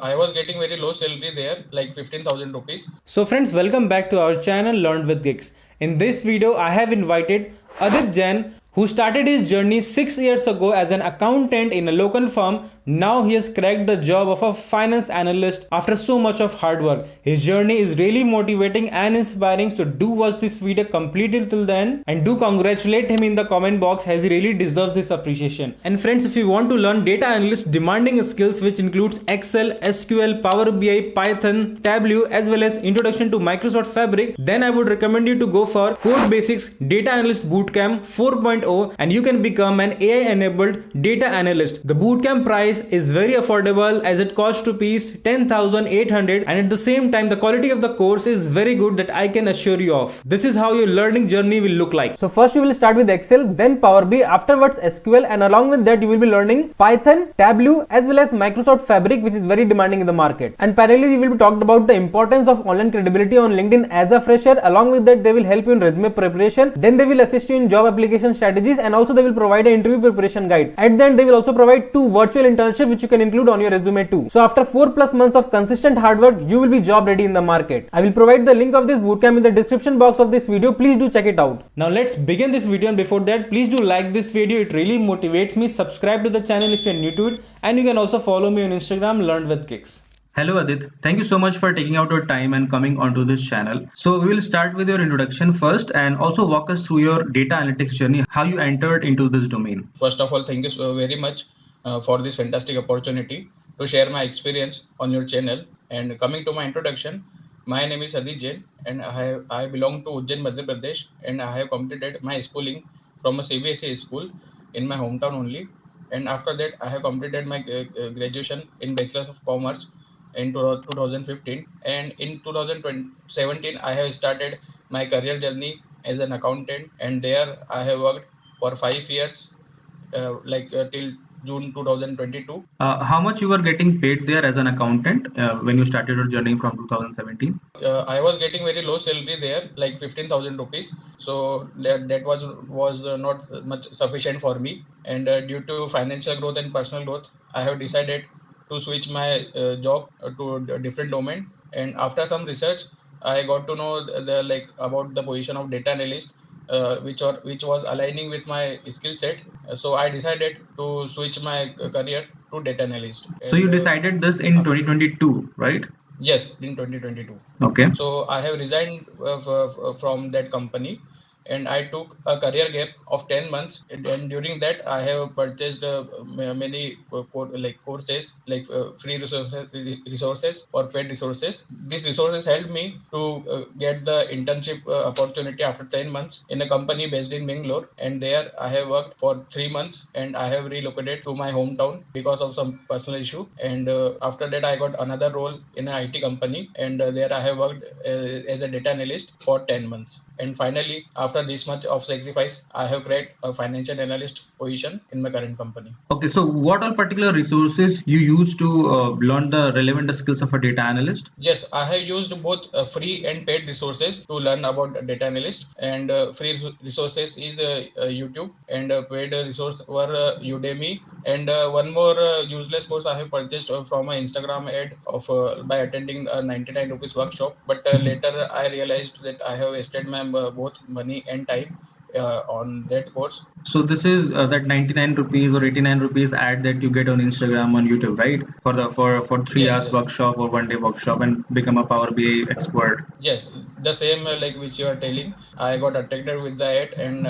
I was getting very low salary there, like 15,000 rupees. So friends, welcome back to our channel Learn with Gigs. In this video, I have invited Adit Jain, who started his journey 6 years ago as an accountant in a local firm. Now he has cracked the job of a finance analyst after so much of hard work. His journey is really motivating and inspiring, so do watch this video completely till the end and do congratulate him in the comment box, as he really deserves this appreciation. And friends, if you want to learn data analyst demanding skills which includes Excel, SQL, Power BI, Python, Tableau as well as introduction to Microsoft Fabric, then I would recommend you to go for Codebasics Data Analyst Bootcamp 4.0 and you can become an AI enabled data analyst. The bootcamp price is very affordable as it costs rupees 10,800, and at the same time the quality of the course is very good, that I can assure you of. This is how your learning journey will look like. So first you will start with Excel, then Power BI, afterwards SQL, and along with that you will be learning Python, Tableau as well as Microsoft Fabric, which is very demanding in the market. And parallelly you will be talked about the importance of online credibility on LinkedIn as a fresher. Along with that they will help you in resume preparation, then they will assist you in job application strategies, and also they will provide an interview preparation guide. At the end they will also provide 2 virtual internships which you can include on your resume too. So after 4+ months of consistent hard work, you will be job ready in the market. I will provide the link of this bootcamp in the description box of this video. Please do check it out. Now let's begin this video, and before that please do like this video, it really motivates me. Subscribe to the channel if you are new to it, and you can also follow me on Instagram LearnWidGiggs. Hello Adit, thank you so much for taking out your time and coming onto this channel. So we will start with your introduction first and also walk us through your data analytics journey, how you entered into this domain. First of all, thank you so very much for this fantastic opportunity to share my experience on your channel. And coming to my introduction, my name is Adit Jain and I belong to Ujjain, Madhya Pradesh, and I have completed my schooling from a CBSE school in my hometown only. And after that, I have completed my graduation in Bachelor of Commerce in 2015, and in 2017 I have started my career journey as an accountant, and there I have worked for 5 years, till June 2022. How much you were getting paid there as an accountant when you started your journey from 2017? I was getting very low salary there, like 15,000 rupees. So that was not much sufficient for me. And due to financial growth and personal growth, I have decided to switch my job to a different domain. And after some research, I got to know about the position of data analyst, which was aligning with my skill set. So I decided to switch my career to data analyst. So you decided this in 2022, right? Yes, in 2022. Okay. So I have resigned from that company, and I took a career gap of 10 months. And during that, I have purchased many courses, free resources or paid resources. These resources helped me to get the internship opportunity after 10 months in a company based in Bangalore. And there I have worked for 3 months, and I have relocated to my hometown because of some personal issue. And after that, I got another role in an IT company, and there I have worked as a data analyst for 10 months. And finally, after this much of sacrifice, I have cracked a financial analyst position in my current company. Okay, so what all particular resources you use to learn the relevant skills of a data analyst? Yes, I have used both free and paid resources to learn about data analyst. And free resources is YouTube, and paid resource were Udemy. And one more useless course I have purchased from my Instagram ad of by attending a 99 rupees workshop. But later I realized that I have wasted my both money and time on that course. So this is that 99 rupees or 89 rupees ad that you get on Instagram, on YouTube, right? For 3 hours Yes. workshop or 1 day workshop and become a Power BI expert. Yes, the same like which you are telling. I got attracted with the ad, and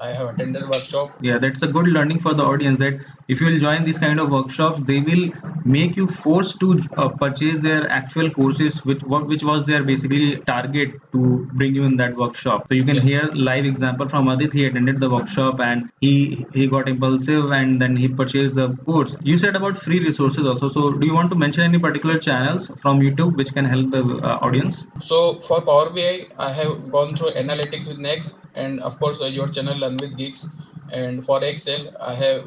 I have attended workshop. Yeah, that's a good learning for the audience, that if you will join these kind of workshops, they will make you forced to purchase their actual courses, which was their basically target to bring you in that workshop. So you can Yes. hear live example from Adit. He attended the workshop and he got impulsive and then he purchased the course. You said about free resources also. So do you want to mention any particular channels from YouTube which can help the audience? So for Power BI, I have gone through analytics with Next, and of course your channel Learn with Geeks. And for Excel, I have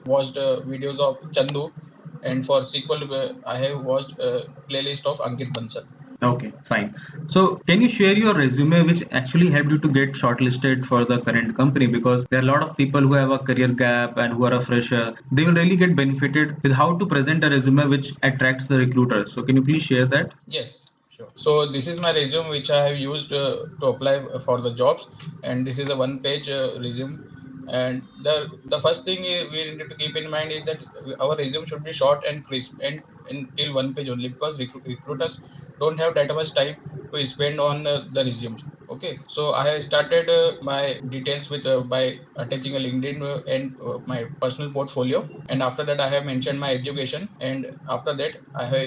watched videos of Chandu, and for SQL, I have watched playlist of Ankit Bansal. Okay, fine. So, can you share your resume which actually helped you to get shortlisted for the current company? Because there are a lot of people who have a career gap and who are a fresher. They will really get benefited with how to present a resume which attracts the recruiters. So, can you please share that? Yes, sure. So this is my resume which I have used to apply for the jobs, and this is a one-page resume. And the first thing we need to keep in mind is that our resume should be short and crisp, and till one page only, because recruiters don't have that much time to spend on the resumes. Okay, so I have started my details with by attaching a LinkedIn and my personal portfolio, and after that I have mentioned my education, and after that I have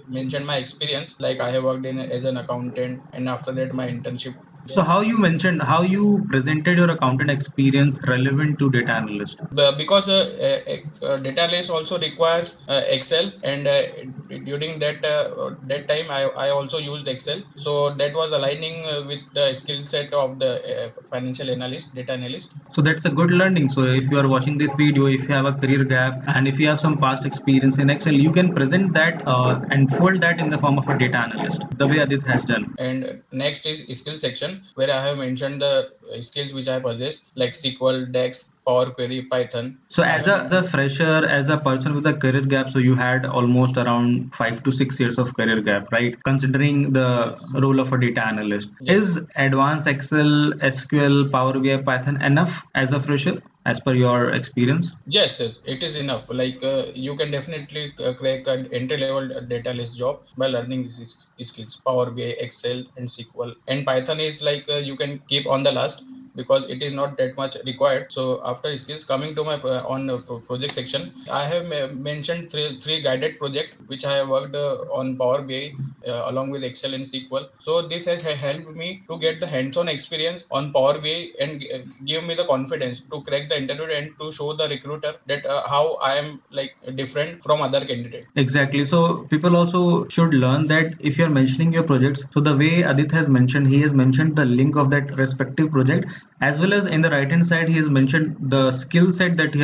mentioned my experience, like I have worked in as an accountant, and after that my internship. So, how you mentioned how you presented your accountant experience relevant to data analyst? Because data analysis also requires Excel, and during that time I also used Excel, so that was aligning with the skill set of the financial analyst, data analyst. So that's a good learning. So if you are watching this video, if you have a career gap and if you have some past experience in Excel, you can present that and fold that in the form of a data analyst, the way Adit has done. And next is skill section, where I have mentioned the skills which I possess, like SQL, DEX, Power Query, Python. So I as have a fresher, as a person with a career gap, so you had almost around 5 to 6 years of career gap, right? Considering the Yes. role of a data analyst, Yes. is advanced Excel, SQL, Power BI, Python enough as a fresher, as per your experience? Yes, yes, it is enough. Like you can definitely crack an entry-level data analyst job by learning these skills: Power BI, Excel, and SQL. And Python is like you can keep on the last, because it is not that much required. So after skills, coming to my on project section, I have mentioned three guided project which I have worked on Power BI along with Excel and SQL. So this has helped me to get the hands-on experience on Power BI, and give me the confidence to crack the interview and to show the recruiter that how I am like different from other candidates. Exactly. So people also should learn that if you're mentioning your projects, so the way Adit has mentioned, he has mentioned the link of that respective project, as well as in the right hand side, he has mentioned the skill set that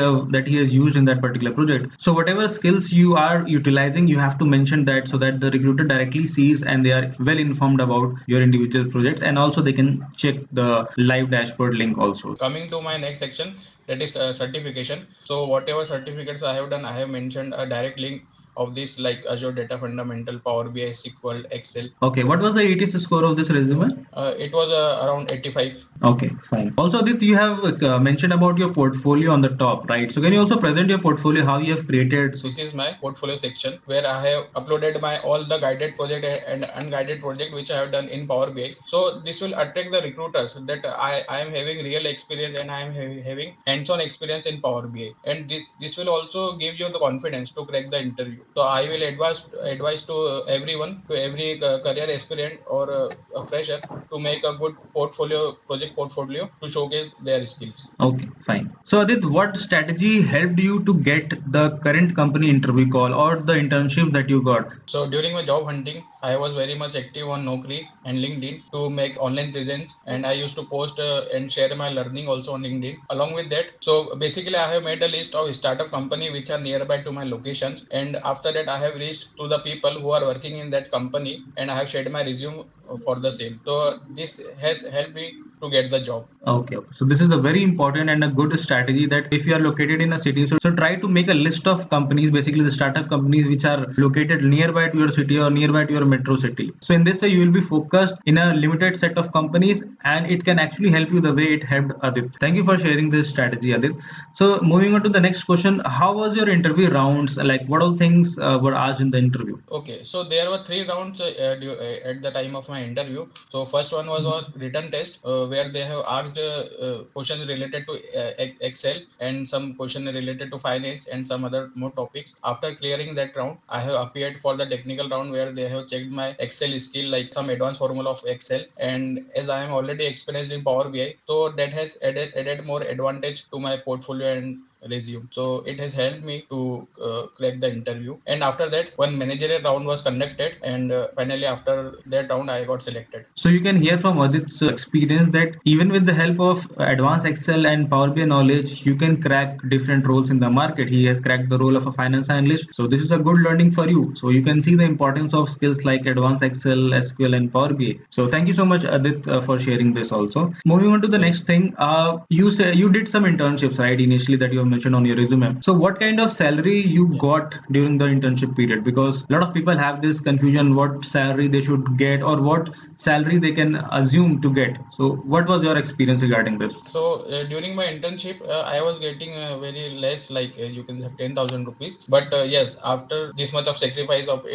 he has used in that particular project. So whatever skills you are utilizing, you have to mention that so that the recruiter directly sees and they are well informed about your individual projects, and also they can check the live dashboard link also. Coming to my next section, that is certification. So whatever certificates I have done, I have mentioned a direct link of this, like Azure Data Fundamental, Power BI, SQL, Excel. Okay, what was the ATS score of this resume? It was around 85. Okay, fine. Also, Adit, you have mentioned about your portfolio on the top, right? So, can you also present your portfolio, how you have created? So, This is my portfolio section, where I have uploaded my all the guided project and unguided project which I have done in Power BI. So this will attract the recruiters that I am having real experience, and I am having hands-on experience in Power BI, and this will also give you the confidence to crack the interview. So I will advise to everyone, to every career aspirant or a fresher, to make a good portfolio to showcase their skills. okay, fine. So, Adit, what strategy helped you to get the current company interview call or the internship that you got? So during my job hunting, I was very much active on Naukri and LinkedIn to make online presence, and I used to post and share my learning also on LinkedIn. Along with that, so basically I have made a list of startup company which are nearby to my locations, and after that I have reached to the people who are working in that company, and I have shared my resume for the same. So this has helped me to get the job. Okay, okay. So this is a very important and a good strategy that if you are located in a city, so try to make a list of companies, basically the startup companies which are located nearby to your city or nearby to your metro city. So in this way, you will be focused in a limited set of companies, and it can actually help you the way it helped Adit. Thank you for sharing this strategy, Adit. So moving on to the next question, how was your interview rounds? Like what all things were asked in the interview? Okay, so there were three rounds at the time of my interview. So first one was a written test, where they have asked questions related to Excel, and some question related to finance, and some other more topics. After clearing that round, I have appeared for the technical round, where they have checked my Excel skill, like some advanced formula of Excel. And as I am already experienced in Power BI, so that has added more advantage to my portfolio, resume. So it has helped me to crack the interview. And after that, one managerial round was conducted, and finally after that round, I got selected. So you can hear from Adit's experience that even with the help of advanced Excel and Power BI knowledge, you can crack different roles in the market. He has cracked the role of a finance analyst. So this is a good learning for you. So you can see the importance of skills like advanced Excel, SQL, and Power BI. So thank you so much, Adit, for sharing this also. Moving on to the Thank next you. thing, you say you did some internships, right? Initially that you have mentioned on your resume. So what kind of salary you Yes. got during the internship period? Because a lot of people have this confusion what salary they should get or what salary they can assume to get. So what was your experience regarding this? So during my internship, I was getting very less, like you can say 10,000 rupees. But yes, after this much of sacrifice of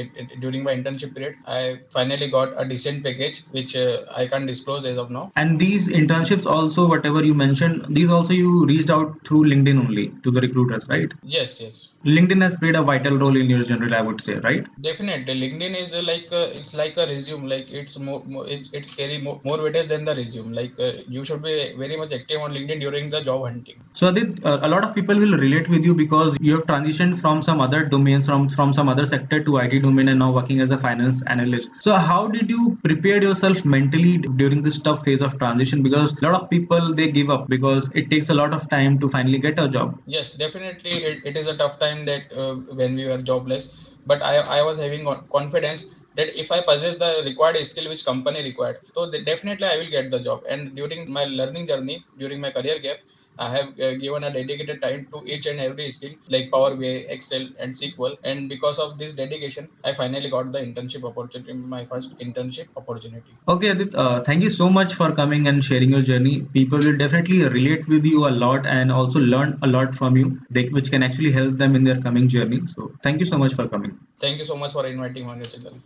during my internship period, I finally got a decent package, which I can't disclose as of now. And these internships also, whatever you mentioned, these also you reached out through LinkedIn only to the recruiters, right? Yes, yes. LinkedIn has played a vital role in your journey, I would say, right? Definitely, LinkedIn is it's like a resume. Like it's carry more weightage than the resume. Like you should be very much active on LinkedIn during the job hunting. So Adit, a lot of people will relate with you because you have transitioned from some other domains, from some other sector to IT domain and now working as a finance analyst. So how did you prepare yourself mentally during this tough phase of transition? Because a lot of people they give up because it takes a lot of time to finally get a job. Yes, definitely, it is a tough time that when we were jobless. But I was having confidence that if I possess the required skill which company required, so definitely I will get the job. And during my learning journey, during my career gap, I have given a dedicated time to each and every skill like Power BI, Excel, and SQL. And because of this dedication, I finally got the internship opportunity, my first internship opportunity. Okay, Adit, thank you so much for coming and sharing your journey. People will definitely relate with you a lot and also learn a lot from you, which can actually help them in their coming journey. So, thank you so much for coming. Thank you so much for inviting me on your channel.